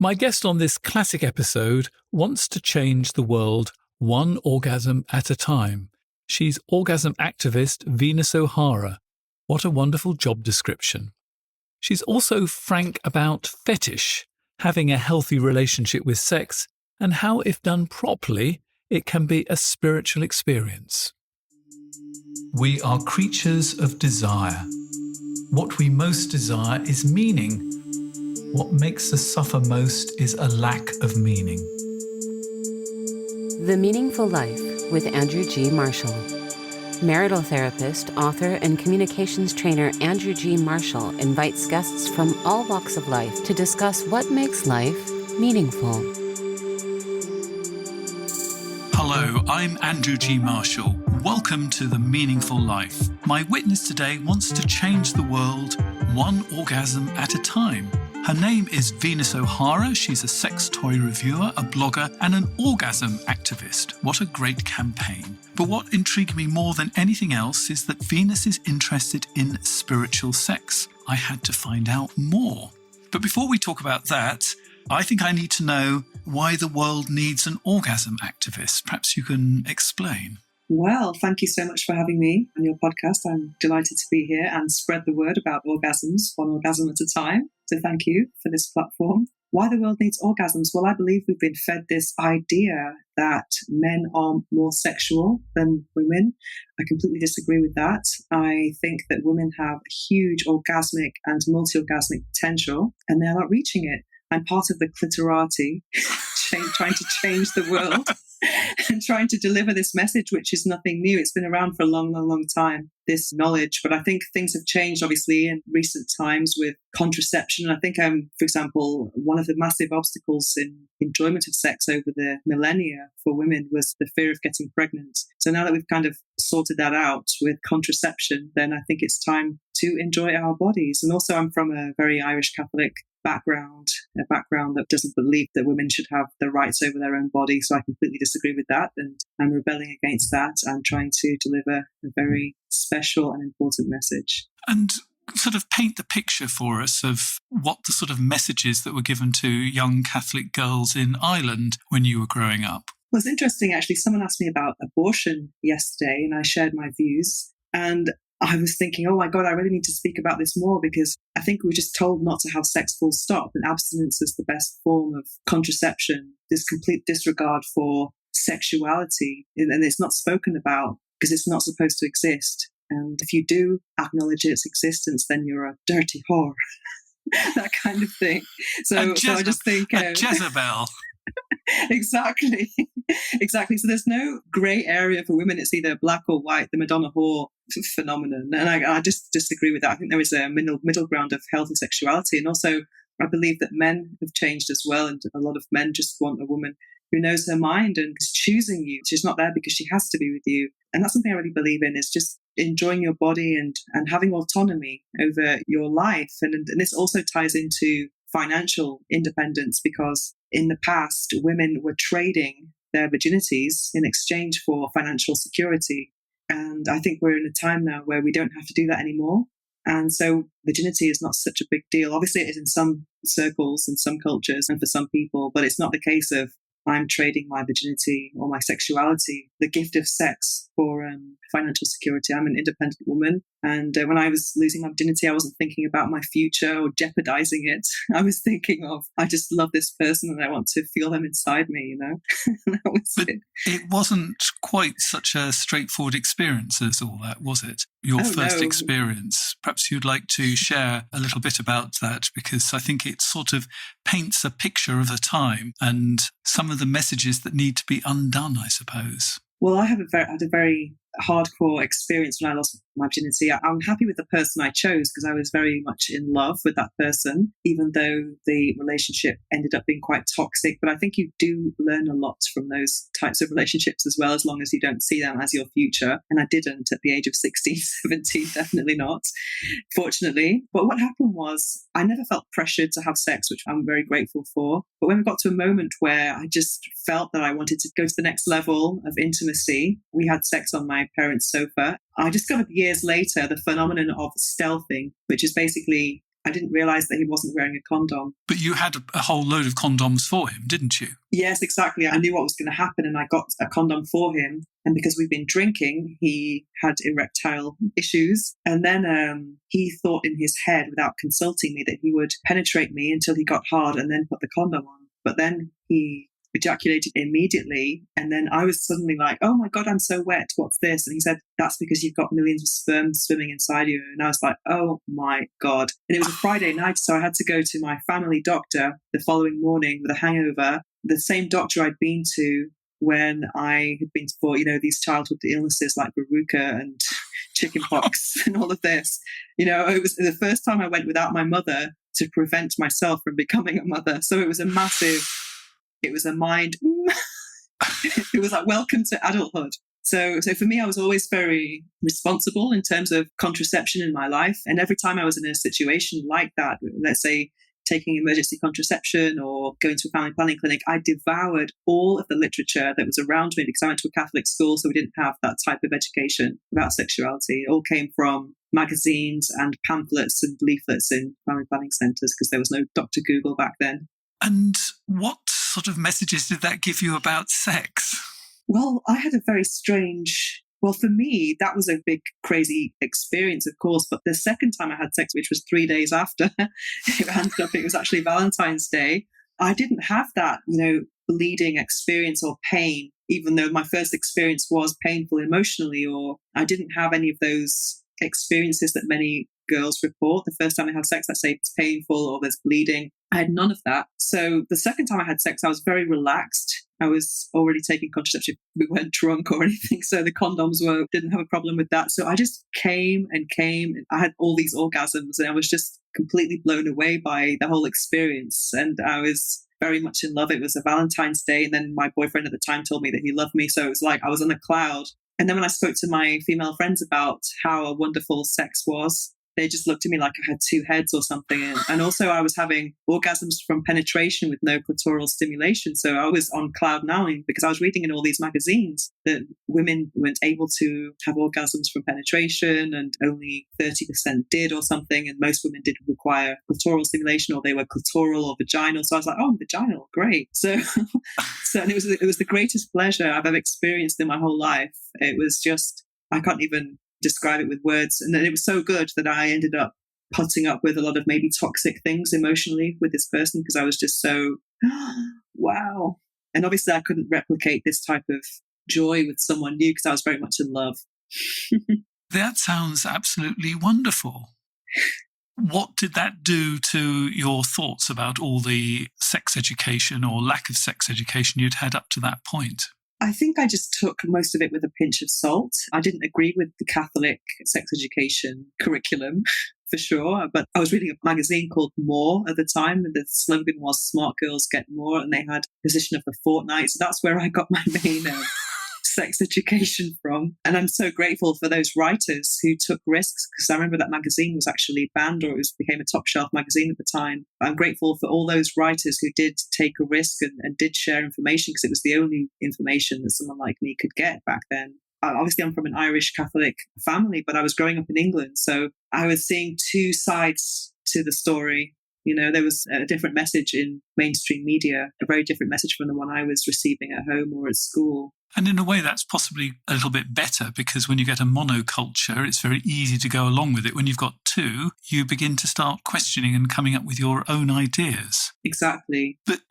My guest on this classic episode wants to change the world one orgasm at a time. She's orgasm activist Venus O'Hara. What a wonderful job description. She's also frank about fetish, having a healthy relationship with sex, and how, if done properly, it can be a spiritual experience. We are creatures of desire. What we most desire is meaning. What makes us suffer most is a lack of meaning. The Meaningful Life with Andrew G. Marshall. Marital therapist, author, and communications trainer Andrew G. Marshall invites guests from all walks of life to discuss what makes life meaningful. Hello, I'm Andrew G. Marshall. Welcome to The Meaningful Life. My witness today wants to change the world one orgasm at a time. Her name is Venus O'Hara. She's a sex toy reviewer, a blogger, and an orgasm activist. What a great campaign. But what intrigued me more than anything else is that Venus is interested in spiritual sex. I had to find out more. But before we talk about that, I think I need to know why the world needs an orgasm activist. Perhaps you can explain. Well, thank you so much for having me on your podcast. I'm delighted to be here and spread the word about orgasms, one orgasm at a time. So thank you for this platform. Why the world needs orgasms? Well, I believe we've been fed this idea that men are more sexual than women. I completely disagree with that. I think that women have huge orgasmic and multi-orgasmic potential, and they're not reaching it. I'm part of the clitorati, trying to change the world and trying to deliver this message, which is nothing new. It's been around for a long, long, long time, this knowledge. But I think things have changed, obviously, in recent times with contraception. I think, for example, one of the massive obstacles in enjoyment of sex over the millennia for women was the fear of getting pregnant. So now that we've kind of sorted that out with contraception, then I think it's time to enjoy our bodies. And also, I'm from a very Irish Catholic background, a background that doesn't believe that women should have the rights over their own body. So I completely disagree with that. And I'm rebelling against that and trying to deliver a very special and important message. And sort of paint the picture for us of what the sort of messages that were given to young Catholic girls in Ireland when you were growing up. Well, it's interesting, actually. Someone asked me about abortion yesterday and I shared my views. And I was thinking, oh my God, I really need to speak about this more because I think we were just told not to have sex full stop, and abstinence is the best form of contraception. This complete disregard for sexuality, and it's not spoken about because it's not supposed to exist. And if you do acknowledge its existence, then you're a dirty whore, that kind of thing. So I just think... a Jezebel. Exactly. So there's no grey area for women. It's either black or white, the Madonna whore phenomenon. And I just disagree with that. I think there is a middle ground of healthy sexuality. And also, I believe that men have changed as well. And a lot of men just want a woman who knows her mind and is choosing you. She's not there because she has to be with you. And that's something I really believe in, is just enjoying your body and having autonomy over your life. And this also ties into financial independence, because in the past, women were trading their virginities in exchange for financial security. And I think we're in a time now where we don't have to do that anymore. And so virginity is not such a big deal. Obviously, it is in some circles, in some cultures, and for some people, but it's not the case of I'm trading my virginity or my sexuality, the gift of sex, for financial security. I'm an independent woman. And when I was losing my virginity, I wasn't thinking about my future or jeopardizing it. I was thinking of, I just love this person and I want to feel them inside me, you know? That was but it. It wasn't quite such a straightforward experience as all that, was it? Your first experience. Perhaps you'd like to share a little bit about that, because I think it sort of paints a picture of a time and some of the messages that need to be undone, I suppose. Well, I had a very hardcore experience when I lost my virginity. I'm happy with the person I chose because I was very much in love with that person, even though the relationship ended up being quite toxic. But I think you do learn a lot from those types of relationships as well, as long as you don't see them as your future. And I didn't at the age of 16, 17, definitely not, fortunately. But what happened was I never felt pressured to have sex, which I'm very grateful for. But when we got to a moment where I just felt that I wanted to go to the next level of intimacy, we had sex on my parents' sofa. I discovered years later the phenomenon of stealthing, which is basically I didn't realize that he wasn't wearing a condom. But you had a whole load of condoms for him, didn't you? Yes, exactly. I knew what was going to happen and I got a condom for him. And because we've been drinking, he had erectile issues. And then he thought in his head, without consulting me, that he would penetrate me until he got hard and then put the condom on. But then he ejaculated immediately. And then I was suddenly like, oh my God, I'm so wet. What's this? And he said, that's because you've got millions of sperm swimming inside you. And I was like, oh my God. And it was a Friday night. So I had to go to my family doctor the following morning with a hangover. The same doctor I'd been to when I had been for, these childhood illnesses like verruca and chickenpox and all of this. It was the first time I went without my mother to prevent myself from becoming a mother. So it was a mind, it was like, welcome to adulthood. So for me, I was always very responsible in terms of contraception in my life. And every time I was in a situation like that, let's say taking emergency contraception or going to a family planning clinic, I devoured all of the literature that was around me because I went to a Catholic school, so we didn't have that type of education about sexuality. It all came from magazines and pamphlets and leaflets in family planning centres because there was no Dr. Google back then. And what sort of messages did that give you about sex? Well, I had a very strange... Well, for me, that was a big, crazy experience, of course. But the second time I had sex, which was 3 days after it was actually Valentine's Day, I didn't have that, bleeding experience or pain, even though my first experience was painful emotionally, or I didn't have any of those experiences that many girls report. The first time they have sex, let's say it's painful or there's bleeding. I had none of that. So the second time I had sex, I was very relaxed. I was already taking contraception. We weren't drunk or anything. So the condoms didn't have a problem with that. So I just came. And I had all these orgasms and I was just completely blown away by the whole experience. And I was very much in love. It was a Valentine's Day. And then my boyfriend at the time told me that he loved me. So it was like I was on a cloud. And then when I spoke to my female friends about how wonderful sex was, they just looked at me like I had two heads or something. And also I was having orgasms from penetration with no clitoral stimulation. So I was on cloud nine because I was reading in all these magazines that women weren't able to have orgasms from penetration and only 30% did or something. And most women did require clitoral stimulation or they were clitoral or vaginal. So I was like, oh, vaginal, great. So and it was the greatest pleasure I've ever experienced in my whole life. It was just, I can't even describe it with words. And then it was so good that I ended up putting up with a lot of maybe toxic things emotionally with this person because I was just so, wow. And obviously I couldn't replicate this type of joy with someone new because I was very much in love. That sounds absolutely wonderful. What did that do to your thoughts about all the sex education or lack of sex education you'd had up to that point? I think I just took most of it with a pinch of salt. I didn't agree with the Catholic sex education curriculum, for sure. But I was reading a magazine called More at the time, and the slogan was "Smart Girls Get More," and they had Position of the Fortnight. So that's where I got my main sex education from. And I'm so grateful for those writers who took risks, because I remember that magazine was actually banned, or it became a top shelf magazine at the time. I'm grateful for all those writers who did take a risk and did share information, because it was the only information that someone like me could get back then. Obviously, I'm from an Irish Catholic family, but I was growing up in England. So I was seeing two sides to the story. There was a different message in mainstream media, a very different message from the one I was receiving at home or at school. And in a way, that's possibly a little bit better, because when you get a monoculture, it's very easy to go along with it. When you've got two, you begin to start questioning and coming up with your own ideas. Exactly. But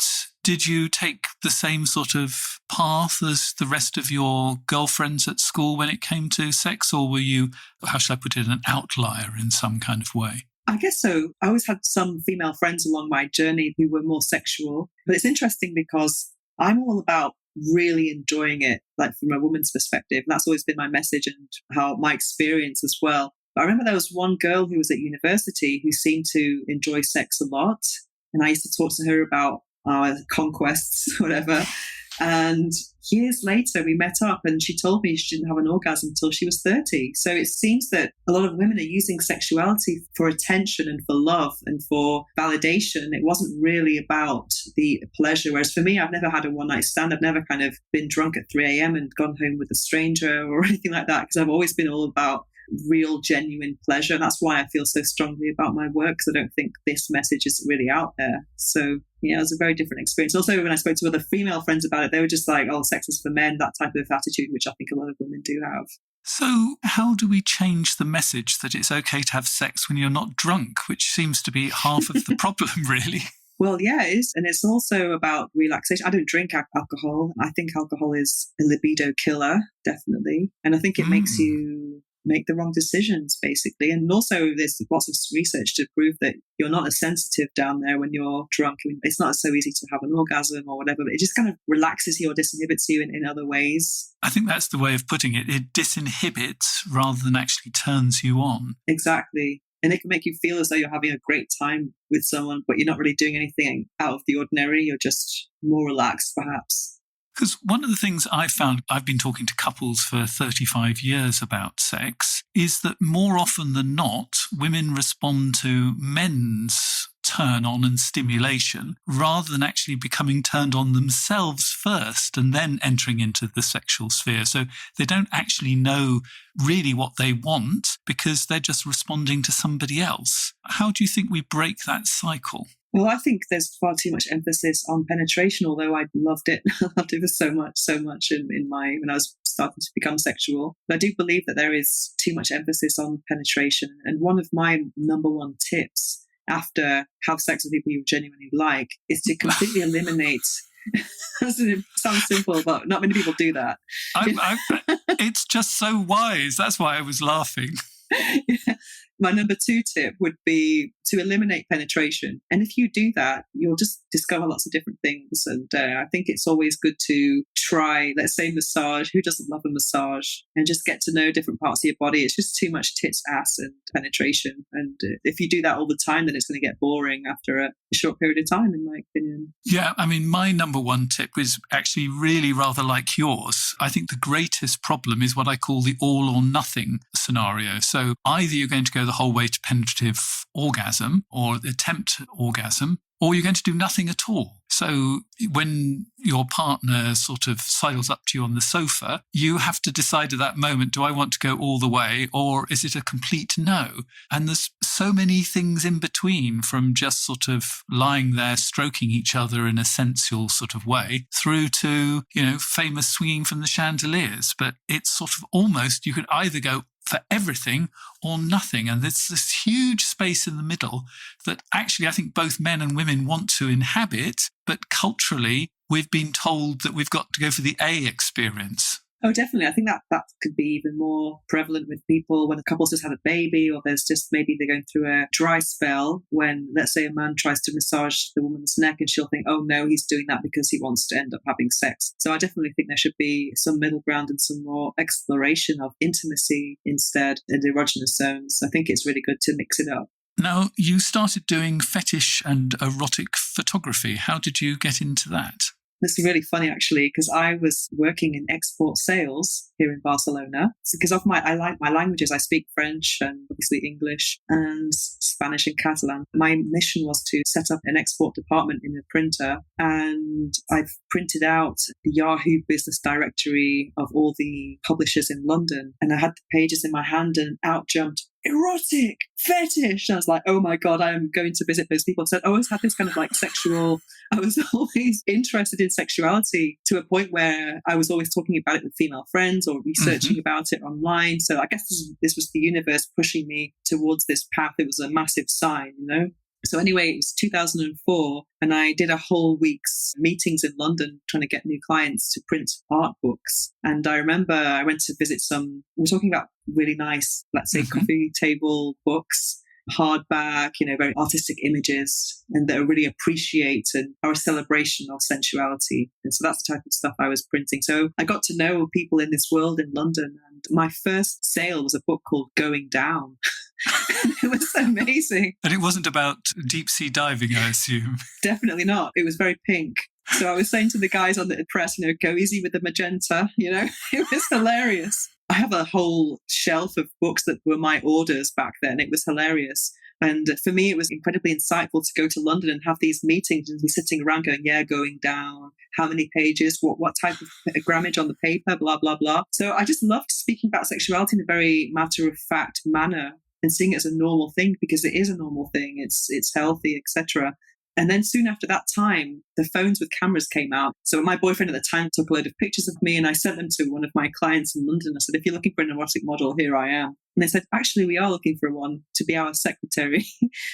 did you take the same sort of path as the rest of your girlfriends at school when it came to sex? Or were you, how shall I put it, an outlier in some kind of way? I guess so. I always had some female friends along my journey who were more sexual. But it's interesting because I'm all about really enjoying it, like from a woman's perspective. And that's always been my message and how my experience as well. But I remember there was one girl who was at university who seemed to enjoy sex a lot. And I used to talk to her about our conquests, whatever. And years later, we met up and she told me she didn't have an orgasm until she was 30. So it seems that a lot of women are using sexuality for attention and for love and for validation. It wasn't really about the pleasure. Whereas for me, I've never had a one-night stand. I've never kind of been drunk at 3 a.m. and gone home with a stranger or anything like that, because I've always been all about real, genuine pleasure. And that's why I feel so strongly about my work, because I don't think this message is really out there. So yeah, it was a very different experience. Also, when I spoke to other female friends about it, they were just like, oh, sex is for men, that type of attitude, which I think a lot of women do have. So how do we change the message that it's okay to have sex when you're not drunk, which seems to be half of the problem, really? Well, yeah, it is. And it's also about relaxation. I don't drink alcohol. I think alcohol is a libido killer, definitely. And I think it makes you make the wrong decisions, basically. And also there's lots of research to prove that you're not as sensitive down there when you're drunk. I mean, it's not so easy to have an orgasm or whatever, but it just kind of relaxes you or disinhibits you in other ways. I think that's the way of putting it. It disinhibits rather than actually turns you on. Exactly. And it can make you feel as though you're having a great time with someone, but you're not really doing anything out of the ordinary. You're just more relaxed, perhaps. Because one of the things I've found, I've been talking to couples for 35 years about sex, is that more often than not, women respond to men's turn on and stimulation rather than actually becoming turned on themselves first and then entering into the sexual sphere. So they don't actually know really what they want because they're just responding to somebody else. How do you think we break that cycle? Well, I think there's far too much emphasis on penetration, although I loved it. I loved it so much when I was starting to become sexual. But I do believe that there is too much emphasis on penetration. And one of my number one tips after have sex with people you genuinely like is to completely eliminate. It sounds simple, but not many people do that. It's just so wise. That's why I was laughing. Yeah. My number two tip would be to eliminate penetration. And if you do that, you'll just discover lots of different things. And I think it's always good to try, let's say, massage. Who doesn't love a massage? And just get to know different parts of your body. It's just too much tits, ass, and penetration. And if you do that all the time, then it's going to get boring after a short period of time, in my opinion. Yeah, I mean, my number one tip is actually really rather like yours. I think the greatest problem is what I call the all or nothing scenario. So either you're going to go the whole way to penetrative orgasm or attempt orgasm, or you're going to do nothing at all. So when your partner sort of sidles up to you on the sofa, you have to decide at that moment, do I want to go all the way or is it a complete no? And there's so many things in between, from just sort of lying there stroking each other in a sensual sort of way through to, famous swinging from the chandeliers. But it's sort of almost, you could either go for everything or nothing. And there's this huge space in the middle that actually I think both men and women want to inhabit, but culturally we've been told that we've got to go for the A experience. Oh, definitely. I think that could be even more prevalent with people when a couple's just had a baby, or there's just maybe they're going through a dry spell when, let's say, a man tries to massage the woman's neck and she'll think, oh no, he's doing that because he wants to end up having sex. So I definitely think there should be some middle ground and some more exploration of intimacy instead in the erogenous zones. I think it's really good to mix it up. Now, you started doing fetish and erotic photography. How did you get into that? This is really funny, actually, because I was working in export sales here in Barcelona. Because I like my languages. I speak French and obviously English and Spanish and Catalan. My mission was to set up an export department in a printer, and I've printed out the Yahoo business directory of all the publishers in London. And I had the pages in my hand, and out jumped erotic, fetish. And I was like, oh my God, I am going to visit those people. So I always had this kind of like I was always interested in sexuality to a point where I was always talking about it with female friends or researching about it online. So I guess this was the universe pushing me towards this path. It was a massive sign, So anyway, it was 2004, and I did a whole week's meetings in London trying to get new clients to print art books. And I remember I went to visit we're talking about really nice, let's say, coffee table books, hardback, very artistic images, and that really appreciate and are a celebration of sensuality. And so that's the type of stuff I was printing. So I got to know people in this world in London. And my first sale was a book called Going Down. It was amazing. And it wasn't about deep sea diving, I assume. Definitely not. It was very pink. So I was saying to the guys on the press, go easy with the magenta, It was hilarious. I have a whole shelf of books that were my orders back then. It was hilarious. And for me, it was incredibly insightful to go to London and have these meetings and be sitting around going, yeah, Going Down, how many pages, what type of grammage on the paper, blah, blah, blah. So I just loved speaking about sexuality in a very matter-of-fact manner and seeing it as a normal thing, because it is a normal thing. It's healthy, etc. And then soon after that time, the phones with cameras came out. So my boyfriend at the time took a load of pictures of me and I sent them to one of my clients in London. I said, if you're looking for an erotic model, here I am. And they said, actually, we are looking for one to be our secretary.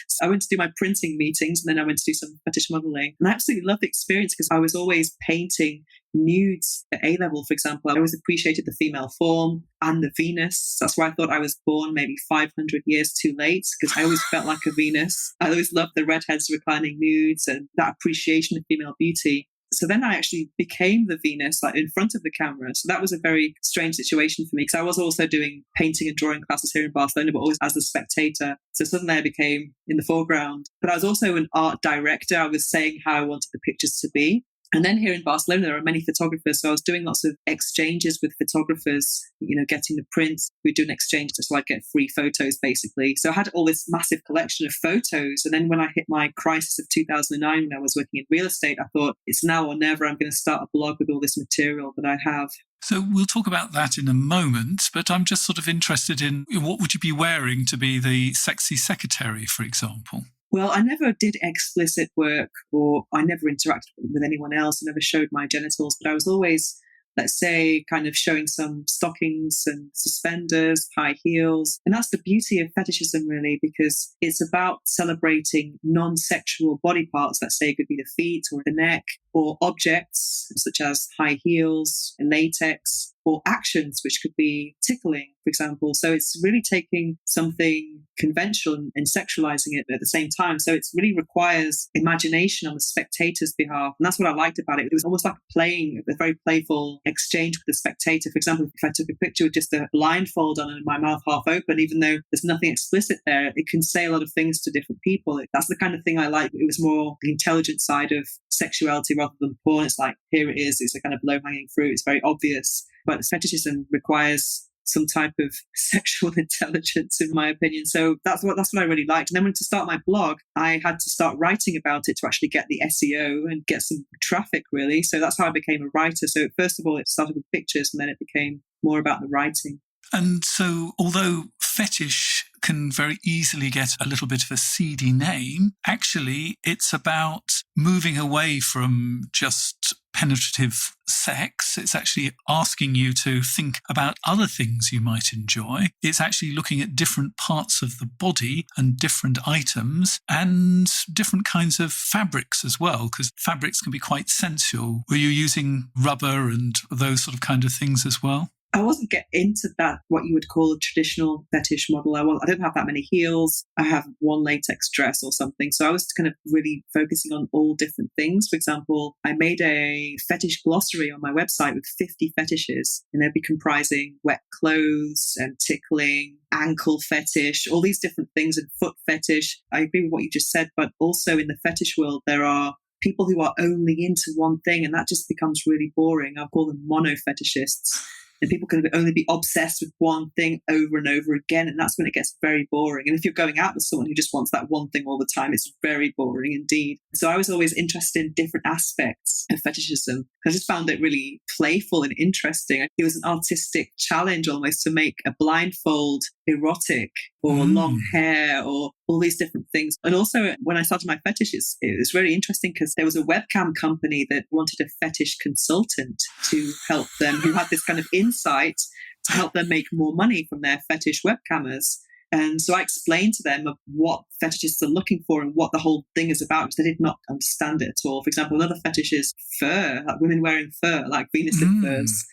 So I went to do my printing meetings and then I went to do some fetish modeling. And I absolutely loved the experience because I was always painting nudes at A-level, for example. I always appreciated the female form and the Venus. That's why I thought I was born maybe 500 years too late, because I always felt like a Venus. I always loved the redheads reclining nudes and that appreciation of female beauty. So then I actually became the Venus, like in front of the camera. So that was a very strange situation for me, because I was also doing painting and drawing classes here in Barcelona, but always as the spectator. So suddenly I became in the foreground. But I was also an art director. I was saying how I wanted the pictures to be. And then here in Barcelona, there are many photographers. So I was doing lots of exchanges with photographers, getting the prints. We'd do an exchange just like get free photos, basically. So I had all this massive collection of photos. And then when I hit my crisis of 2009, when I was working in real estate, I thought it's now or never. I'm going to start a blog with all this material that I have. So we'll talk about that in a moment, but I'm just sort of interested in what would you be wearing to be the sexy secretary, for example? Well, I never did explicit work, or I never interacted with anyone else. I never showed my genitals, but I was always, let's say, kind of showing some stockings and suspenders, high heels. And that's the beauty of fetishism, really, because it's about celebrating non-sexual body parts. Let's say it could be the feet or the neck, or objects such as high heels, latex, or actions, which could be tickling, for example. So it's really taking something conventional and sexualizing it at the same time. So it really requires imagination on the spectator's behalf. And that's what I liked about it. It was almost like playing, a very playful exchange with the spectator. For example, if I took a picture with just a blindfold on and my mouth half open, even though there's nothing explicit there, it can say a lot of things to different people. That's the kind of thing I like. It was more the intelligent side of sexuality rather than porn. It's like, here it is. It's a kind of low-hanging fruit. It's very obvious. But fetishism requires some type of sexual intelligence, in my opinion. So that's what I really liked. And then when to start my blog, I had to start writing about it to actually get the SEO and get some traffic, really. So that's how I became a writer. So first of all, it started with pictures, and then it became more about the writing. And so although fetish can very easily get a little bit of a seedy name, actually it's about moving away from just penetrative sex. It's actually asking you to think about other things you might enjoy. It's actually looking at different parts of the body and different items and different kinds of fabrics as well, because fabrics can be quite sensual. Were you using rubber and those sort of kind of things as well? I wasn't get into that, what you would call a traditional fetish model. I don't have that many heels. I have one latex dress or something. So I was kind of really focusing on all different things. For example, I made a fetish glossary on my website with 50 fetishes, and they'd be comprising wet clothes and tickling, ankle fetish, all these different things, and foot fetish. I agree with what you just said, but also in the fetish world, there are people who are only into one thing, and that just becomes really boring. I call them mono fetishists. And people can only be obsessed with one thing over and over again. And that's when it gets very boring. And if you're going out with someone who just wants that one thing all the time, it's very boring indeed. So I was always interested in different aspects of fetishism. I just found it really playful and interesting. It was an artistic challenge almost to make a blindfold erotic, or long hair, or all these different things. And also when I started my fetishes, it was really interesting because there was a webcam company that wanted a fetish consultant to help them, who had this kind of insight to help them make more money from their fetish webcammers. And so I explained to them of what fetishists are looking for and what the whole thing is about, because they did not understand it at all. For example, another fetish is fur, like women wearing fur, like Venus in furs.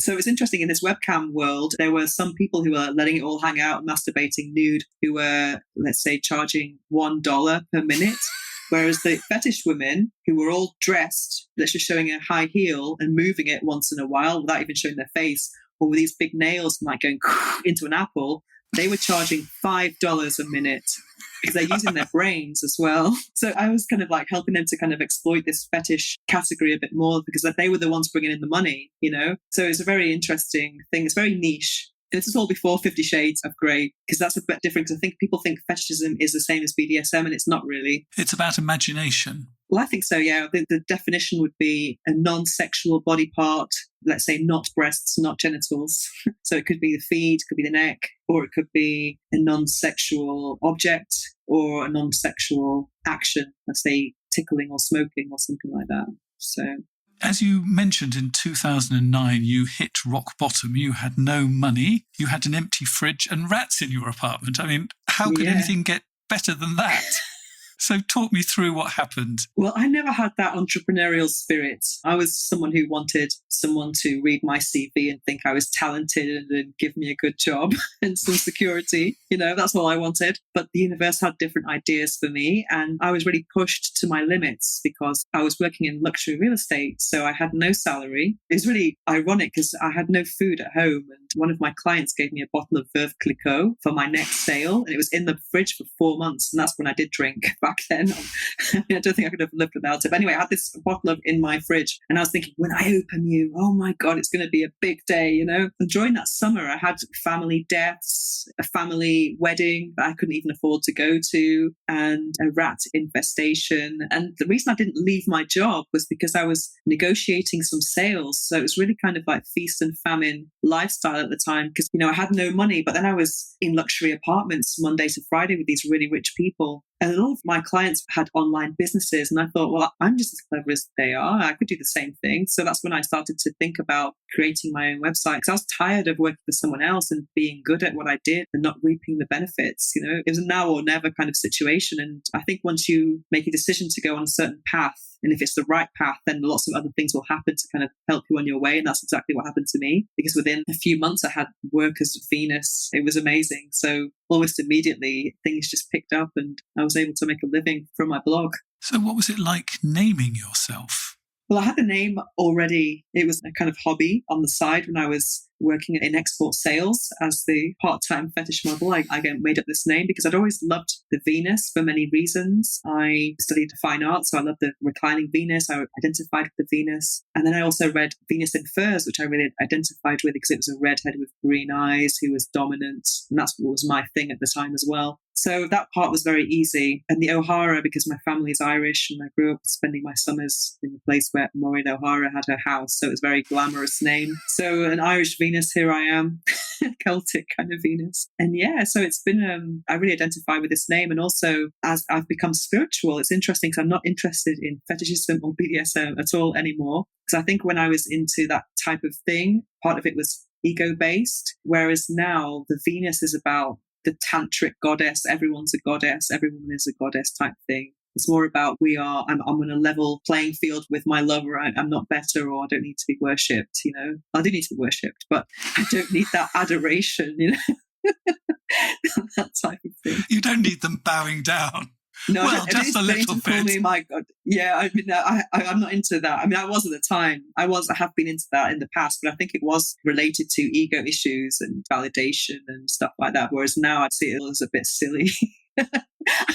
So it's interesting, in this webcam world, there were some people who were letting it all hang out, masturbating nude, who were, let's say, charging $1 per minute. Whereas the fetish women, who were all dressed, that's just showing a high heel and moving it once in a while without even showing their face, or with these big nails like going into an apple, they were charging $5 a minute, because they're using their brains as well. So I was kind of like helping them to kind of exploit this fetish category a bit more, because they were the ones bringing in the money, you know? So it's a very interesting thing. It's very niche. And this is all before 50 Shades of Grey, because that's a bit different. Because I think people think fetishism is the same as BDSM, and it's not really. It's about imagination. Well, I think so, yeah. The definition would be a non-sexual body part, let's say not breasts, not genitals. So it could be the feet, it could be the neck, or it could be a non-sexual object or a non-sexual action, let's say tickling or smoking or something like that. So, as you mentioned, in 2009, you hit rock bottom. You had no money, you had an empty fridge and rats in your apartment. I mean, how could anything get better than that? So talk me through what happened. Well, I never had that entrepreneurial spirit. I was someone who wanted someone to read my CV and think I was talented and give me a good job and some security. That's all I wanted. But the universe had different ideas for me. And I was really pushed to my limits because I was working in luxury real estate. So I had no salary. It was really ironic because I had no food at home. And one of my clients gave me a bottle of Veuve Clicquot for my next sale. And it was in the fridge for 4 months. And that's when I did drink back then. I don't think I could have lived without it. But anyway, I had this bottle in my fridge and I was thinking, when I open you, oh my God, it's going to be a big day, And during that summer, I had family deaths, a family wedding that I couldn't even afford to go to, and a rat infestation. And the reason I didn't leave my job was because I was negotiating some sales. So it was really kind of like feast and famine lifestyle at the time because, I had no money, but then I was in luxury apartments Monday to Friday with these really rich people. And a lot of my clients had online businesses. And I thought, well, I'm just as clever as they are. I could do the same thing. So that's when I started to think about creating my own website because I was tired of working for someone else and being good at what I did and not reaping the benefits. It was a now or never kind of situation. And I think once you make a decision to go on a certain path, and if it's the right path, then lots of other things will happen to kind of help you on your way. And that's exactly what happened to me because within a few months, I had work as Venus. It was amazing. So almost immediately, things just picked up and I was able to make a living from my blog. So what was it like naming yourself? Well, I had the name already. It was a kind of hobby on the side when I was working in export sales as the part-time fetish model. I made up this name because I'd always loved the Venus for many reasons. I studied fine art, so I loved the reclining Venus. I identified with the Venus. And then I also read Venus in Furs, which I really identified with because it was a redhead with green eyes who was dominant. And that's what was my thing at the time as well. So that part was very easy. And the O'Hara, because my family is Irish and I grew up spending my summers in the place where Maureen O'Hara had her house. So it was a very glamorous name. So an Irish Venus, here I am, Celtic kind of Venus. And yeah, so it's been, I really identify with this name. And also as I've become spiritual, it's interesting because I'm not interested in fetishism or BDSM at all anymore. Because I think when I was into that type of thing, part of it was ego-based. Whereas now the Venus is about the tantric goddess, everyone's a goddess, every woman is a goddess type thing. It's more about I'm on a level playing field with my lover. I'm not better or I don't need to be worshipped, I do need to be worshipped, but I don't need that adoration, that type of thing. You don't need them bowing down. No, well, just a little bit. Me, my God. Yeah, I'm not into that. I was at the time. I have been into that in the past, but I think it was related to ego issues and validation and stuff like that. Whereas now I'd see it as a bit silly. I'm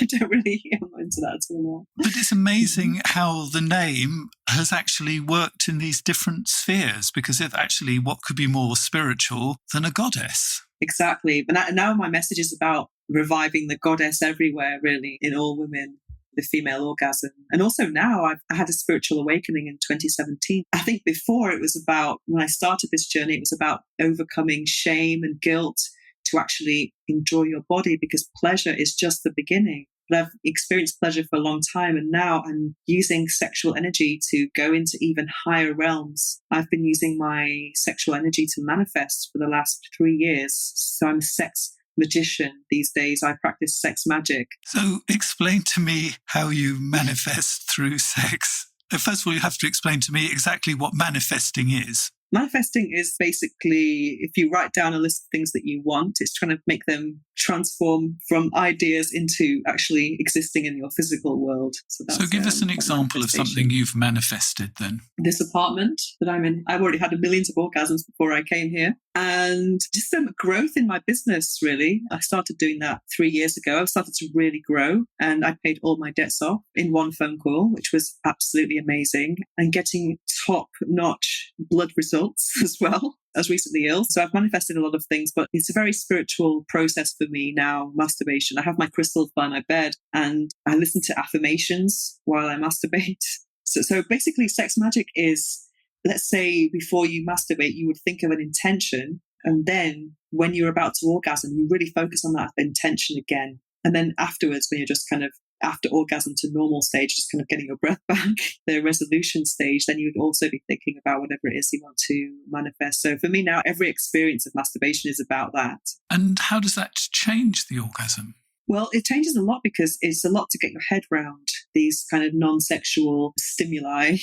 not into that at all. But it's amazing how the name has actually worked in these different spheres because it's actually what could be more spiritual than a goddess. Exactly. But now my message is about reviving the goddess everywhere, really, in all women, the female orgasm. And also now I had a spiritual awakening in 2017. I think before it was about, when I started this journey, it was about overcoming shame and guilt to actually enjoy your body because pleasure is just the beginning. But I've experienced pleasure for a long time and now I'm using sexual energy to go into even higher realms. I've been using my sexual energy to manifest for the last 3 years. So I'm a sex magician these days. I practice sex magic. So explain to me how you manifest through sex. First of all, you have to explain to me exactly what manifesting is. Manifesting is basically, if you write down a list of things that you want, it's trying to make them transform from ideas into actually existing in your physical world. So give us an example of something you've manifested then. This apartment that I'm in, I've already had millions of orgasms before I came here. And just some growth in my business, really. I started doing that 3 years ago. I started to really grow and I paid all my debts off in one phone call, which was absolutely amazing. And getting top-notch blood results as well. I was recently ill, so I've manifested a lot of things, but it's a very spiritual process for me now, masturbation. I have my crystals by my bed and I listen to affirmations while I masturbate. So basically, sex magic is, let's say before you masturbate, you would think of an intention. And then when you're about to orgasm, you really focus on that intention again. And then afterwards, when you're just kind of after orgasm to normal stage, just kind of getting your breath back, the resolution stage, then you would also be thinking about whatever it is you want to manifest. So for me now, every experience of masturbation is about that. And how does that change the orgasm? Well, it changes a lot because it's a lot to get your head around these kind of non-sexual stimuli.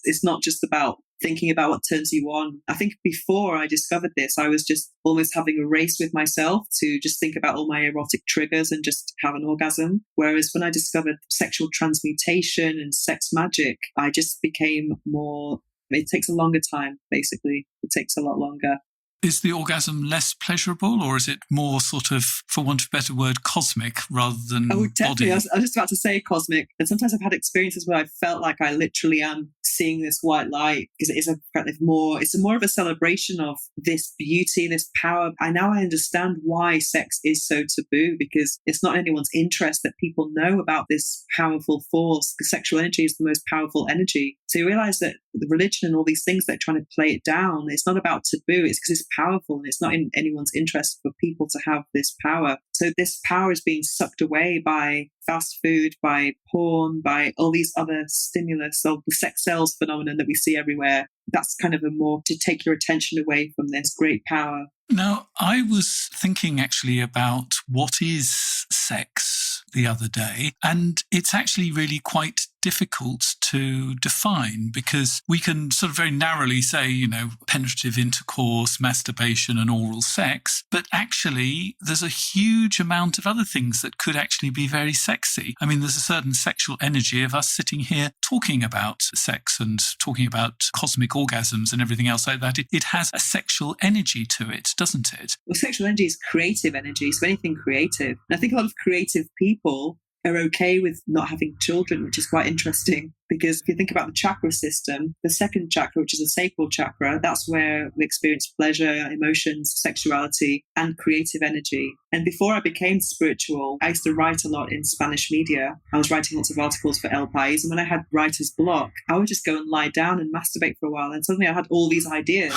It's not just about thinking about what turns you on. I think before I discovered this, I was just almost having a race with myself to just think about all my erotic triggers and just have an orgasm. Whereas when I discovered sexual transmutation and sex magic, I just became more, it takes a longer time, basically. It takes a lot longer. Is the orgasm less pleasurable, or is it more sort of, for want of a better word, cosmic rather than definitely. body? I was just about to say cosmic. And sometimes I've had experiences where I felt like I literally am seeing this white light, because it is it's more of a celebration of this beauty, this power. Now I understand why sex is so taboo, because it's not in anyone's interest that people know about this powerful force. Because sexual energy is the most powerful energy. So you realize that the religion and all these things that are trying to play it down, it's not about taboo. It's because it's powerful, and it's not in anyone's interest for people to have this power. So this power is being sucked away by fast food, by porn, by all these other stimulus, of the sex sales phenomenon that we see everywhere. That's kind of a more to take your attention away from this great power. Now, I was thinking actually about what is sex the other day, and it's actually really quite difficult to define, because we can sort of very narrowly say, penetrative intercourse, masturbation and oral sex, but actually there's a huge amount of other things that could actually be very sexy. I mean, there's a certain sexual energy of us sitting here talking about sex and talking about cosmic orgasms and everything else like that. It has a sexual energy to it, doesn't it? Well, sexual energy is creative energy, so anything creative. And I think a lot of creative people are okay with not having children, which is quite interesting, because if you think about the chakra system, the second chakra, which is the sacral chakra, that's where we experience pleasure, emotions, sexuality, and creative energy. And before I became spiritual, I used to write a lot in Spanish media. I was writing lots of articles for El País, and when I had writer's block, I would just go and lie down and masturbate for a while, and suddenly I had all these ideas.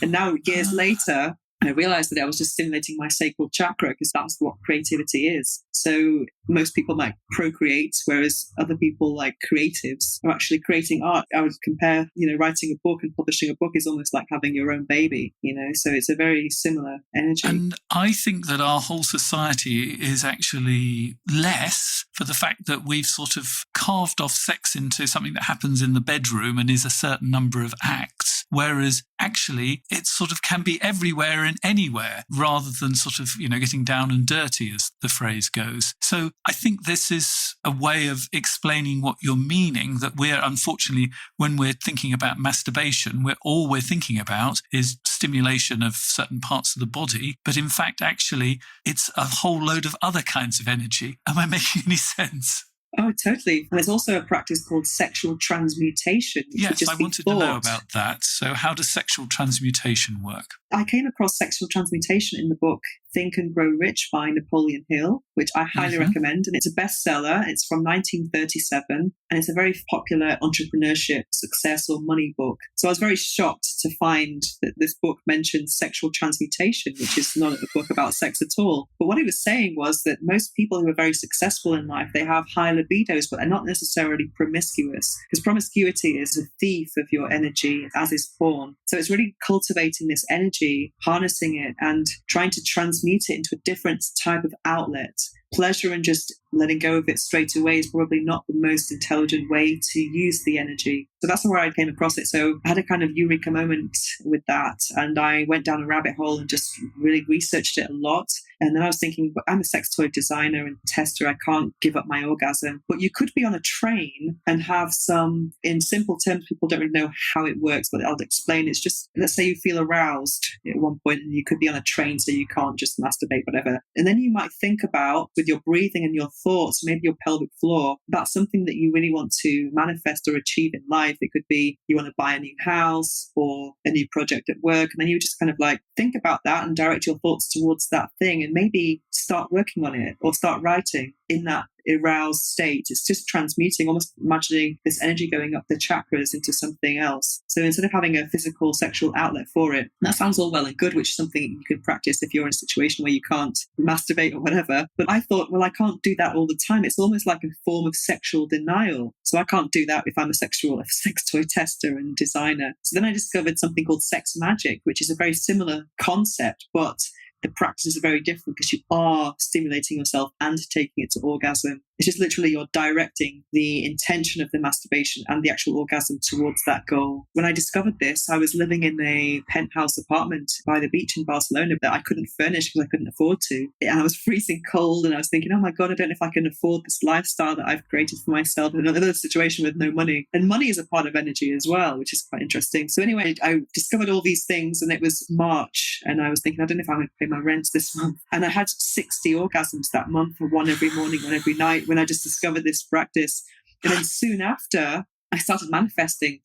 And now, years later, I realized that I was just stimulating my sacral chakra, because that's what creativity is. So most people might procreate, whereas other people, like creatives, are actually creating art. I would compare, writing a book and publishing a book is almost like having your own baby, so it's a very similar energy. And I think that our whole society is actually less for the fact that we've sort of carved off sex into something that happens in the bedroom and is a certain number of acts. Whereas actually it sort of can be everywhere and anywhere, rather than sort of, getting down and dirty, as the phrase goes. So I think this is a way of explaining what you're meaning, that we're, unfortunately, when we're thinking about masturbation, all we're thinking about is stimulation of certain parts of the body. But in fact, actually, it's a whole load of other kinds of energy. Am I making any sense? Oh, totally. And there's also a practice called sexual transmutation. Yes, I wanted to know about that. So how does sexual transmutation work? I came across sexual transmutation in the book Think and Grow Rich by Napoleon Hill, which I highly recommend. And it's a bestseller. It's from 1937. And it's a very popular entrepreneurship, success or money book. So I was very shocked to find that this book mentions sexual transmutation, which is not a book about sex at all. But what he was saying was that most people who are very successful in life, they have high libidos, but they're not necessarily promiscuous, because promiscuity is a thief of your energy, as is porn. So it's really cultivating this energy, harnessing it and trying to transmute it into a different type of outlet. Pleasure and just letting go of it straight away is probably not the most intelligent way to use the energy. So that's where I came across it. So I had a kind of eureka moment with that. And I went down a rabbit hole and just really researched it a lot. And then I was thinking, but I'm a sex toy designer and tester. I can't give up my orgasm. But you could be on a train and have some, in simple terms, people don't really know how it works, but I'll explain. It's just, let's say you feel aroused at one point and you could be on a train, so you can't just masturbate, whatever. And then you might think about, with your breathing and your thoughts, maybe your pelvic floor, about something that you really want to manifest or achieve in life. It could be you want to buy a new house or a new project at work. And then you just kind of like think about that and direct your thoughts towards that thing and maybe start working on it or start writing in that aroused state. It's just transmuting, almost imagining this energy going up the chakras into something else. So instead of having a physical sexual outlet for it, that sounds all well and good, which is something you could practice if you're in a situation where you can't masturbate or whatever. But I thought, well, I can't do that all the time. It's almost like a form of sexual denial. So I can't do that if I'm a sex toy tester and designer. So then I discovered something called sex magic, which is a very similar concept, but the practices are very different because you are stimulating yourself and taking it to orgasm. It's just literally you're directing the intention of the masturbation and the actual orgasm towards that goal. When I discovered this, I was living in a penthouse apartment by the beach in Barcelona that I couldn't furnish because I couldn't afford to. And I was freezing cold and I was thinking, oh my God, I don't know if I can afford this lifestyle that I've created for myself in another situation with no money. And money is a part of energy as well, which is quite interesting. So anyway, I discovered all these things and it was March and I was thinking, I don't know if I'm going to pay my rent this month. And I had 60 orgasms that month, one every morning, one every night, when I just discovered this practice. And then soon after, I started manifesting.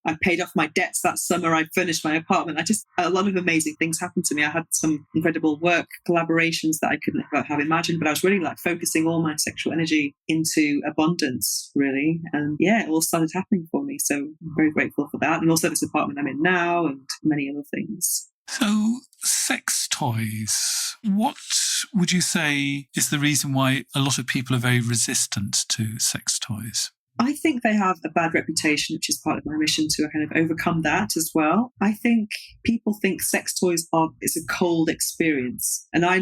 I paid off my debts that summer. I furnished my apartment. A lot of amazing things happened to me. I had some incredible work collaborations that I couldn't have imagined, but I was really like focusing all my sexual energy into abundance, really. And yeah, it all started happening for me. So I'm very grateful for that. And also this apartment I'm in now and many other things. So, sex toys. What would you say is the reason why a lot of people are very resistant to sex toys? I think they have a bad reputation, which is part of my mission to kind of overcome that as well. I think people think sex toys is a cold experience. And I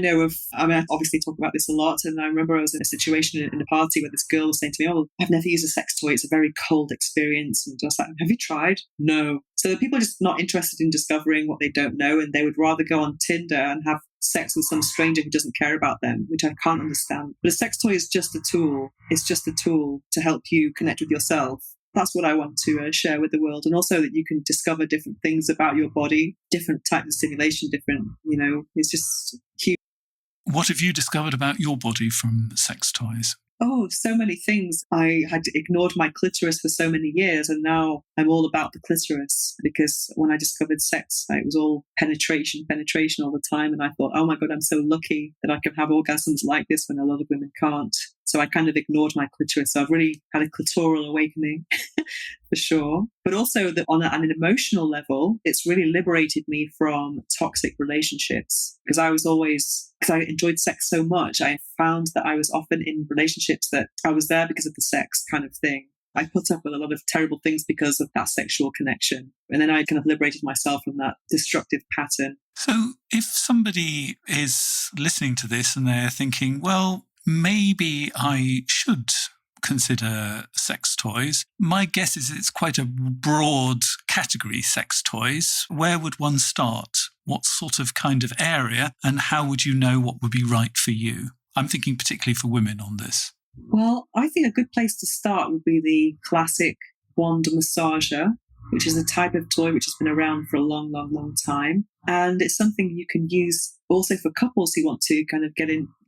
obviously talk about this a lot. And I remember I was in a situation in a party where this girl was saying to me, oh, I've never used a sex toy. It's a very cold experience. And I was like, have you tried? No. So people are just not interested in discovering what they don't know. And they would rather go on Tinder and have sex with some stranger who doesn't care about them, which I can't understand. But a sex toy is just a tool. It's just a tool to help you connect with yourself. That's what I want to share with the world. And also that you can discover different things about your body, different types of stimulation, it's just huge. What have you discovered about your body from sex toys? Oh, so many things. I had ignored my clitoris for so many years, and now I'm all about the clitoris because when I discovered sex, it was all penetration all the time. And I thought, oh my God, I'm so lucky that I can have orgasms like this when a lot of women can't. So I kind of ignored my clitoris. So I've really had a clitoral awakening for sure. But also that on an emotional level, it's really liberated me from toxic relationships because I enjoyed sex so much. I found that I was often in relationships that I was there because of the sex kind of thing. I put up with a lot of terrible things because of that sexual connection. And then I kind of liberated myself from that destructive pattern. So if somebody is listening to this and they're thinking, well, maybe I should consider sex toys. My guess is it's quite a broad category, sex toys. Where would one start? What sort of kind of area? And how would you know what would be right for you? I'm thinking particularly for women on this. Well, I think a good place to start would be the classic wand massager, which is a type of toy which has been around for a long, long, long time. And it's something you can use also for couples who want to kind of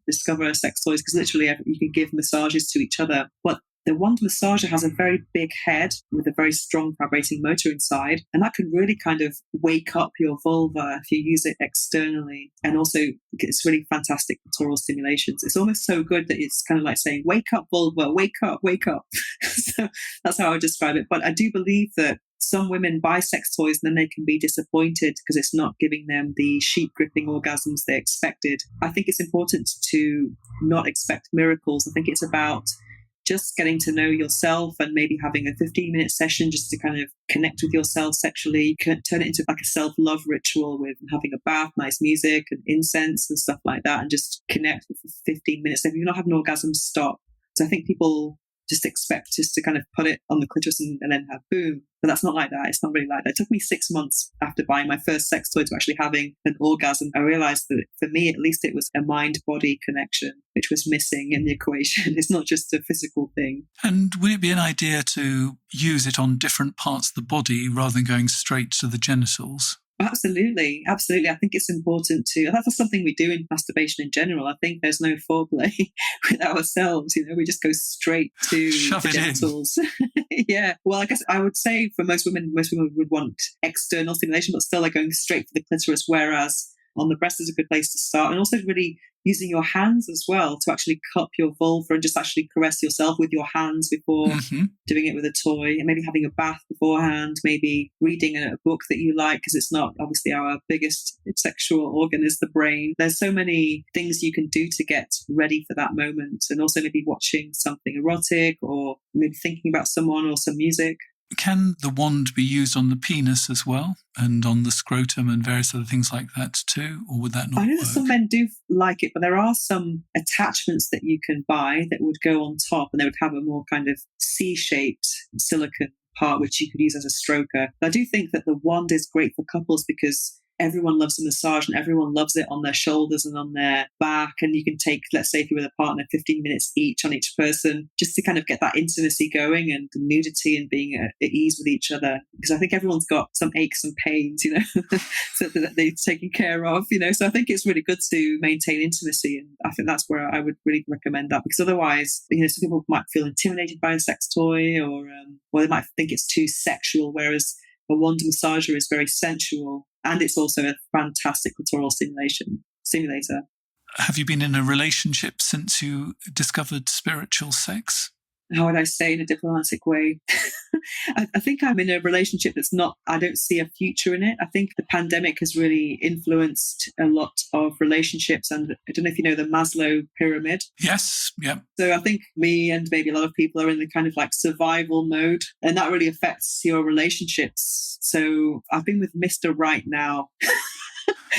discover sex toys, because literally you can give massages to each other. But the wand massager has a very big head with a very strong vibrating motor inside, and that can really kind of wake up your vulva if you use it externally. And also, it's really fantastic for clitoral stimulations. It's almost so good that it's kind of like saying, wake up, vulva, wake up, wake up. So that's how I would describe it. But I do believe that some women buy sex toys and then they can be disappointed because it's not giving them the sheep gripping orgasms they expected. I think it's important to not expect miracles. I think it's about just getting to know yourself and maybe having a 15-minute session just to kind of connect with yourself sexually. You can turn it into like a self-love ritual with having a bath, nice music and incense and stuff like that, and just connect for 15 minutes. If you're not having an orgasm, stop. So I think people just expect just to kind of put it on the clitoris and then have boom. But that's not like that. It's not really like that. It took me 6 months after buying my first sex toy to actually having an orgasm. I realized that for me, at least, it was a mind-body connection, which was missing in the equation. It's not just a physical thing. And would it be an idea to use it on different parts of the body rather than going straight to the genitals? Absolutely, absolutely. I think it's important to, that's something we do in masturbation in general. I think there's no foreplay with ourselves. We just go straight to Shove the it in. genitals. Yeah. Well, I guess I would say for most women would want external stimulation, but still they're going straight for the clitoris, whereas on the breast is a good place to start. And also really using your hands as well to actually cup your vulva and just actually caress yourself with your hands before doing it with a toy, and maybe having a bath beforehand, maybe reading a book that you like, because it's not obviously our biggest sexual organ is the brain. There's so many things you can do to get ready for that moment, and also maybe watching something erotic or maybe thinking about someone or some music. Can the wand be used on the penis as well and on the scrotum and various other things like that too? Or would that not I know work? that some men do like it, but there are some attachments that you can buy that would go on top, and they would have a more kind of C-shaped silicone part, which you could use as a stroker. But I do think that the wand is great for couples because everyone loves a massage and everyone loves it on their shoulders and on their back. And you can take, let's say if you're with a partner, 15 minutes each on each person, just to kind of get that intimacy going and the nudity and being at ease with each other. Because I think everyone's got some aches and pains, so that they're taken care of, So I think it's really good to maintain intimacy. And I think that's where I would really recommend that, because otherwise, some people might feel intimidated by a sex toy or they might think it's too sexual, whereas a wand massager is very sensual. And it's also a fantastic clitoral stimulator. Have you been in a relationship since you discovered spiritual sex? How would I say in a diplomatic way? I think I'm in a relationship that's not, I don't see a future in it. I think the pandemic has really influenced a lot of relationships. And I don't know if you know the Maslow pyramid. Yes, yeah. So I think me and maybe a lot of people are in the kind of like survival mode, and that really affects your relationships. So I've been with Mr. Right now.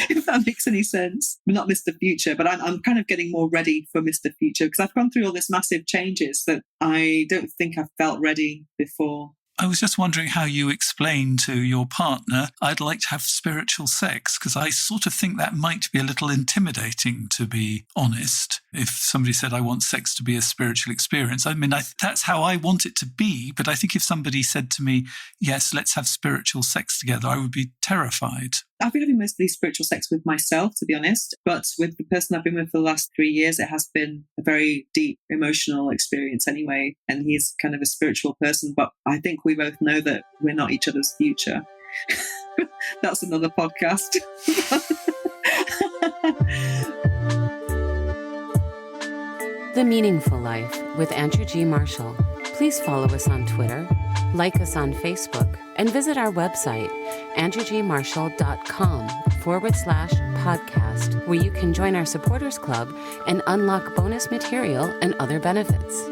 If that makes any sense. Not Mr. Future, but I'm kind of getting more ready for Mr. Future, because I've gone through all this massive changes that I don't think I've felt ready before. I was just wondering how you explain to your partner, I'd like to have spiritual sex, because I sort of think that might be a little intimidating, to be honest. If somebody said, I want sex to be a spiritual experience, I mean, that's how I want it to be. But I think if somebody said to me, yes, let's have spiritual sex together, I would be terrified. I've been having mostly spiritual sex with myself, to be honest. But with the person I've been with for the last 3 years, it has been a very deep emotional experience anyway. And he's kind of a spiritual person. But I think we both know that we're not each other's future. That's another podcast. The Meaningful Life with Andrew G. Marshall. Please follow us on Twitter, like us on Facebook, and visit our website, andrewgmarshall.com/podcast, where you can join our supporters club and unlock bonus material and other benefits.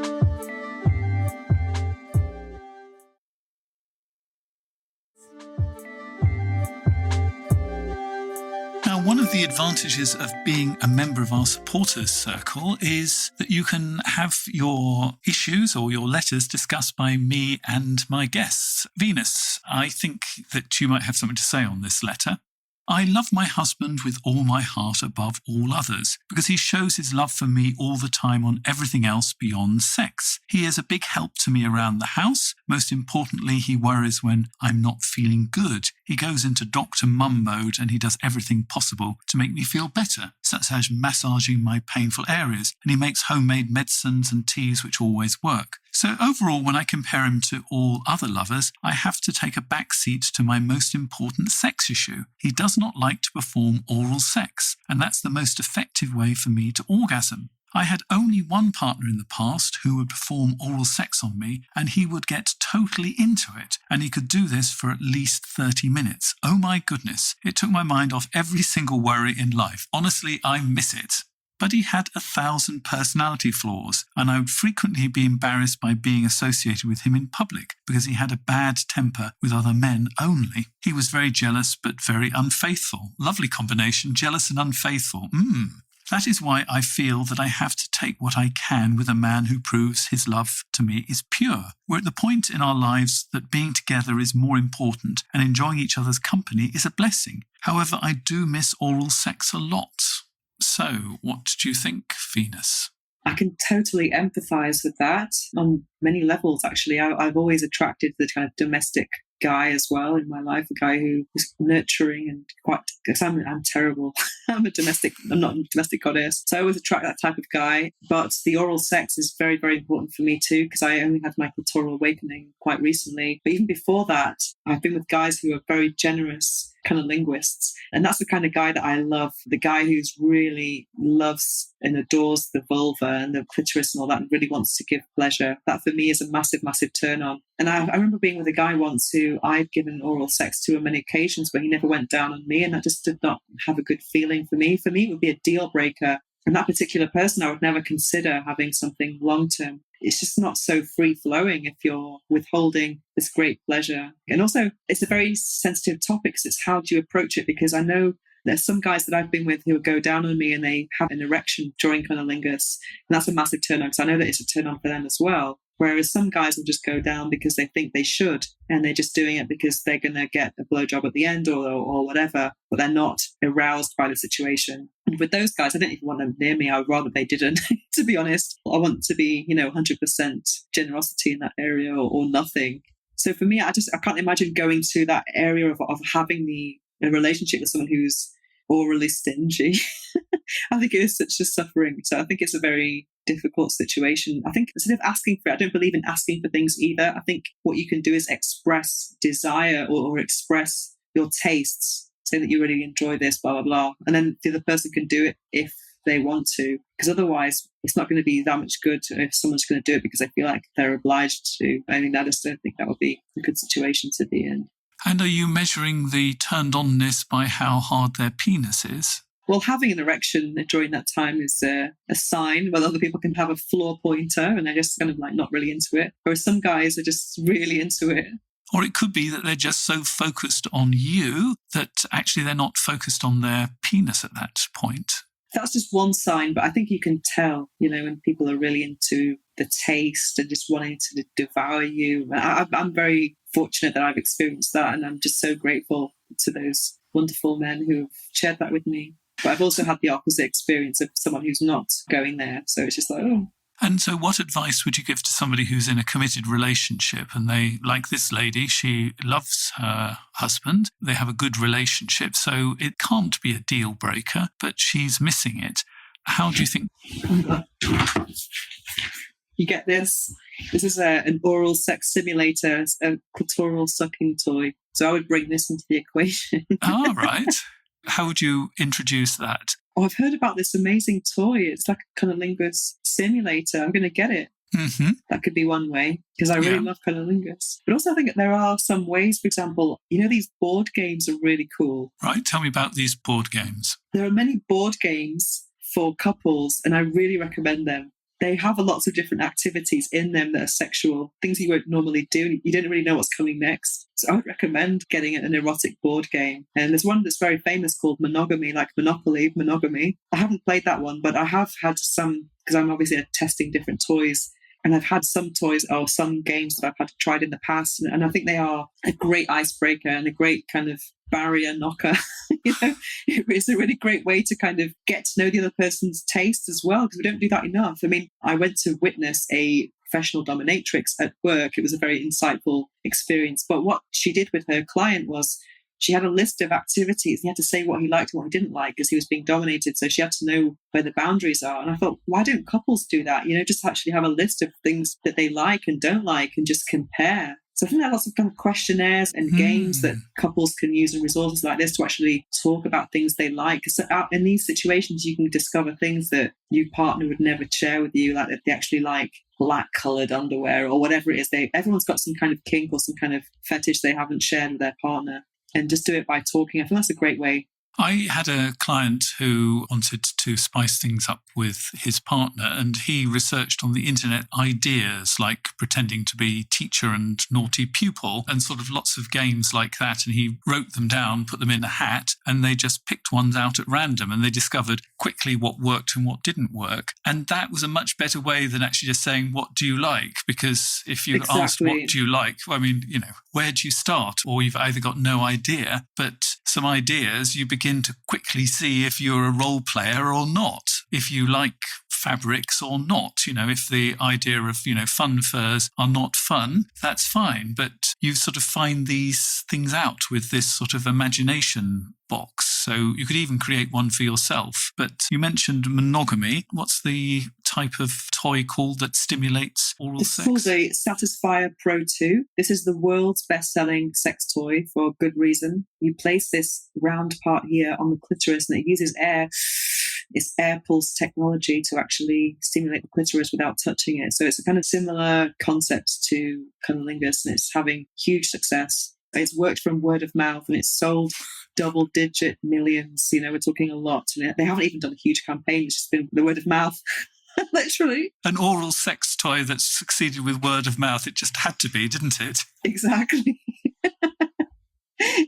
One of the advantages of being a member of our supporters circle is that you can have your issues or your letters discussed by me and my guests. Venus, I think that you might have something to say on this letter. I love my husband with all my heart above all others because he shows his love for me all the time on everything else beyond sex. He is a big help to me around the house. Most importantly, he worries when I'm not feeling good. He goes into Dr. Mum mode and he does everything possible to make me feel better, such as massaging my painful areas, and he makes homemade medicines and teas which always work. So overall, when I compare him to all other lovers, I have to take a back seat to my most important sex issue. He does not like to perform oral sex, and that's the most effective way for me to orgasm. I had only one partner in the past who would perform oral sex on me, and he would get totally into it, and he could do this for at least 30 minutes. Oh my goodness, it took my mind off every single worry in life. Honestly, I miss it. But he had 1,000 personality flaws, and I would frequently be embarrassed by being associated with him in public because he had a bad temper with other men only. He was very jealous but very unfaithful. Lovely combination, jealous and unfaithful. That is why I feel that I have to take what I can with a man who proves his love to me is pure. We're at the point in our lives that being together is more important and enjoying each other's company is a blessing. However, I do miss oral sex a lot. So, what do you think, Venus? I can totally empathise with that on many levels, actually. I've always attracted the kind of domestic guy as well in my life, a guy who is nurturing and quite, because I'm terrible. I'm not a domestic goddess. So I always attract that type of guy. But the oral sex is very, very important for me too, because I only had my clitoral awakening quite recently. But even before that, I've been with guys who are very generous cunnilinguists. And that's the kind of guy that I love. The guy who's really loves and adores the vulva and the clitoris and all that and really wants to give pleasure. That for me is a massive, massive turn on. And I remember being with a guy once who I'd given oral sex to on many occasions, but he never went down on me. And that just did not have a good feeling for me. For me, it would be a deal breaker. And that particular person, I would never consider having something long term. It's just not so free flowing if you're withholding this great pleasure. And also, it's a very sensitive topic. So it's how do you approach it? Because I know there's some guys that I've been with who go down on me and they have an erection during cunnilingus. And that's a massive turn on, because I know that it's a turn on for them as well. Whereas some guys will just go down because they think they should, and they're just doing it because they're going to get a blowjob at the end or whatever, but they're not aroused by the situation. And with those guys, I don't even want them near me. I would rather they didn't, to be honest. I want to be, 100% generosity in that area or nothing. So for me, I can't imagine going to that area of having a relationship with someone who's orally stingy. I think it is such a suffering. So I think it's a very difficult situation. I think instead of asking for it, I don't believe in asking for things either. I think what you can do is express desire or express your tastes, say that you really enjoy this, blah, blah, blah. And then the other person can do it if they want to, because otherwise it's not going to be that much good if someone's going to do it because they feel like they're obliged to. I mean, I just don't think that would be a good situation to be in. And are you measuring the turned onness by how hard their penis is? Well, having an erection during that time is a sign. Well, other people can have a floor pointer and they're just kind of like not really into it. Whereas some guys are just really into it. Or it could be that they're just so focused on you that actually they're not focused on their penis at that point. That's just one sign, but I think you can tell, when people are really into the taste and just wanting to devour you. I'm very fortunate that I've experienced that, and I'm just so grateful to those wonderful men who've shared that with me. But I've also had the opposite experience of someone who's not going there. So it's just like, oh. And so what advice would you give to somebody who's in a committed relationship and they, like this lady, she loves her husband, they have a good relationship, so it can't be a deal breaker, but she's missing it. How do you think? You get this? This is an oral sex simulator, a clitoral sucking toy. So I would bring this into the equation. Ah, right. How would you introduce that? Oh, I've heard about this amazing toy. It's like a cunnilingus simulator. I'm going to get it. Mm-hmm. That could be one way, because I really love cunnilingus. But also I think that there are some ways, for example, these board games are really cool. Right, tell me about these board games. There are many board games for couples, and I really recommend them. They have lots of different activities in them that are sexual, things you won't normally do. You don't really know what's coming next. So I would recommend getting an erotic board game. And there's one that's very famous called Monogamy, like Monopoly, Monogamy. I haven't played that one, but I have had some, because I'm obviously testing different toys. And I've had some toys or some games that I've had tried in the past. And I think they are a great icebreaker and a great kind of barrier knocker. It's a really great way to kind of get to know the other person's taste as well, because we don't do that enough. I mean, I went to witness a professional dominatrix at work. It was a very insightful experience. But what she did with her client was she had a list of activities. He had to say what he liked and what he didn't like because he was being dominated. So she had to know where the boundaries are. And I thought, why don't couples do that? Just actually have a list of things that they like and don't like and just compare. So I think there are lots of kind of questionnaires and games that couples can use and resources like this to actually talk about things they like. So in these situations, you can discover things that your partner would never share with you, like that they actually like black-coloured underwear or whatever it is. Everyone's got some kind of kink or some kind of fetish they haven't shared with their partner. And just do it by talking. I think that's a great way. I had a client who wanted to spice things up with his partner, and he researched on the internet ideas like pretending to be teacher and naughty pupil and sort of lots of games like that. And he wrote them down, put them in a hat, and they just picked ones out at random, and they discovered quickly what worked and what didn't work. And that was a much better way than actually just saying, what do you like? Because if you asked, what do you like? Well, I mean, where do you start? Or you've either got no idea, but some ideas, you begin to quickly see if you're a role player or not. If you like fabrics or not. If the idea of, fun furs are not fun, that's fine. But you sort of find these things out with this sort of imagination box. So you could even create one for yourself. But you mentioned monogamy. What's the type of toy called that stimulates oral sex? It's called a Satisfier Pro 2. This is the world's best-selling sex toy for good reason. You place this round part here on the clitoris and it uses air. It's air pulse technology to actually stimulate the clitoris without touching it. So it's a kind of similar concept to cunnilingus, and it's having huge success. It's worked from word of mouth and it's sold double-digit millions. We're talking a lot. They haven't even done a huge campaign. It's just been the word of mouth. Literally. An oral sex toy that succeeded with word of mouth. It just had to be, didn't it? Exactly.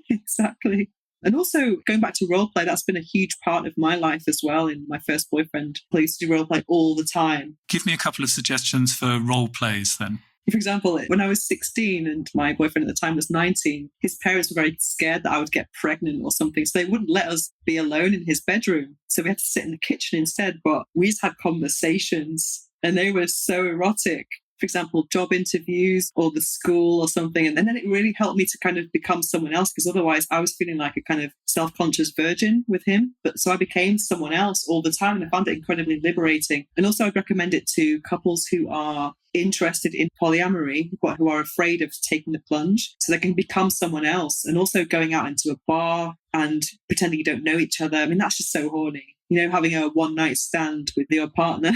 Exactly. And also, going back to role play, that's been a huge part of my life as well. In my first boyfriend, I used to do role play all the time. Give me a couple of suggestions for role plays then. For example, when I was 16 and my boyfriend at the time was 19, his parents were very scared that I would get pregnant or something. So they wouldn't let us be alone in his bedroom. So we had to sit in the kitchen instead. But we just had conversations and they were so erotic. For example, job interviews or the school or something. And then it really helped me to kind of become someone else, because otherwise I was feeling like a kind of self-conscious virgin with him. But so I became someone else all the time and I found it incredibly liberating. And also I'd recommend it to couples who are interested in polyamory, but who are afraid of taking the plunge, so they can become someone else. And also going out into a bar and pretending you don't know each other. I mean, that's just so horny. Having a one-night stand with your partner.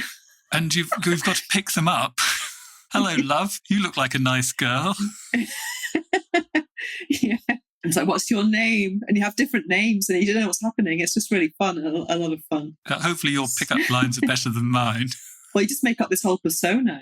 And you've got to pick them up. Hello, love. You look like a nice girl. Yeah. It's like, what's your name? And you have different names and you don't know what's happening. It's just really fun, a lot of fun. Hopefully your pickup lines are better than mine. Well, you just make up this whole persona,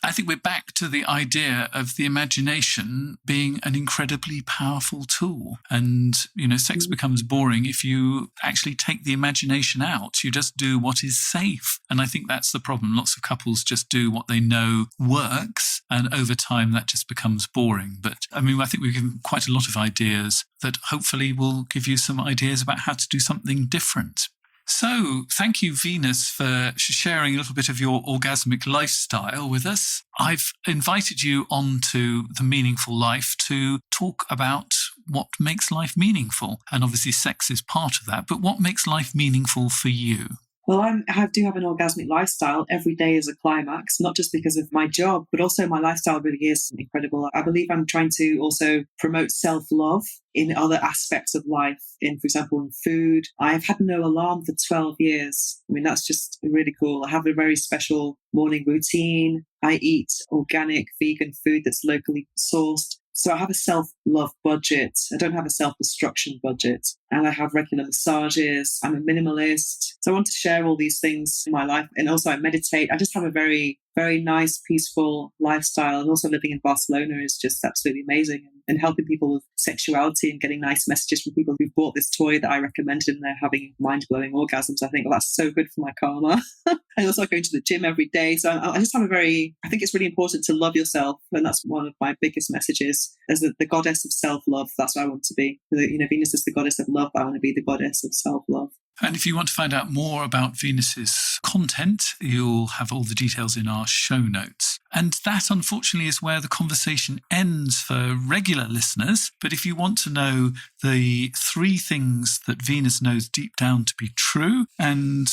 I think we're back to the idea of the imagination being an incredibly powerful tool. And, sex becomes boring if you actually take the imagination out. You just do what is safe. And I think that's the problem. Lots of couples just do what they know works. And over time, that just becomes boring. But I think we've given quite a lot of ideas that hopefully will give you some ideas about how to do something different. So, thank you, Venus, for sharing a little bit of your orgasmic lifestyle with us. I've invited you onto The Meaningful Life to talk about what makes life meaningful. And obviously, sex is part of that. But what makes life meaningful for you? Well, I do have an orgasmic lifestyle. Every day is a climax, not just because of my job, but also my lifestyle really is incredible. I believe I'm trying to also promote self-love in other aspects of life. For example, in food. I've had no alarm for 12 years. That's just really cool. I have a very special morning routine. I eat organic, vegan food that's locally sourced. So I have a self-love budget. I don't have a self-destruction budget. And I have regular massages. I'm a minimalist. So I want to share all these things in my life. And also I meditate. I just have a very, very nice, peaceful lifestyle. And also living in Barcelona is just absolutely amazing. And helping people with sexuality and getting nice messages from people who've bought this toy that I recommended and they're having mind-blowing orgasms. I think, well, that's so good for my karma. And also going to the gym every day. So I just have I think it's really important to love yourself. And that's one of my biggest messages. As the goddess of self-love, that's what I want to be. Venus is the goddess of love. I want to be the goddess of self-love. And if you want to find out more about Venus's content, you'll have all the details in our show notes. And that, unfortunately, is where the conversation ends for regular listeners. But if you want to know the 3 things that Venus knows deep down to be true, and,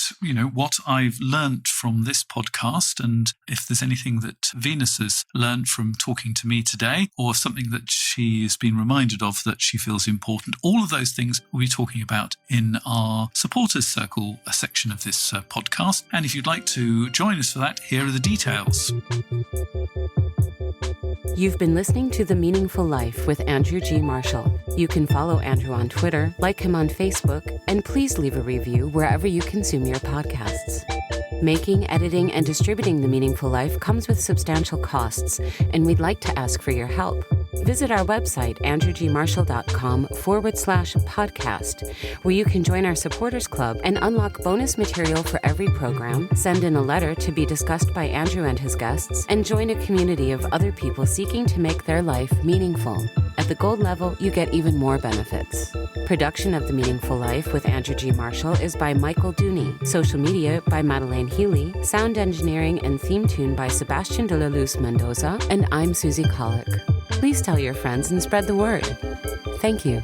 what I've learnt from this podcast, and if there's anything that Venus has learnt from talking to me today, or something that she has been reminded of that she feels important, all of those things we'll be talking about in our Supporters Circle section of this podcast. And if you'd like to join us for that, here are the details. You've been listening to The Meaningful Life with Andrew G. Marshall. You can follow Andrew on Twitter, like him on Facebook, and please leave a review wherever you consume your podcasts. Making, editing, and distributing The Meaningful Life comes with substantial costs, and we'd like to ask for your help. Visit our website, andrewgmarshall.com/podcast, where you can join our supporters club and unlock bonus material for every program, send in a letter to be discussed by Andrew and his guests, and join a community of other people seeking to make their life meaningful. At the gold level, you get even more benefits. Production of The Meaningful Life with Andrew G. Marshall is by Michael Dooney. Social media by Madeleine Healy. Sound engineering and theme tune by Sebastian de la Luz Mendoza. And I'm Susie Colick. Please tell your friends and spread the word. Thank you.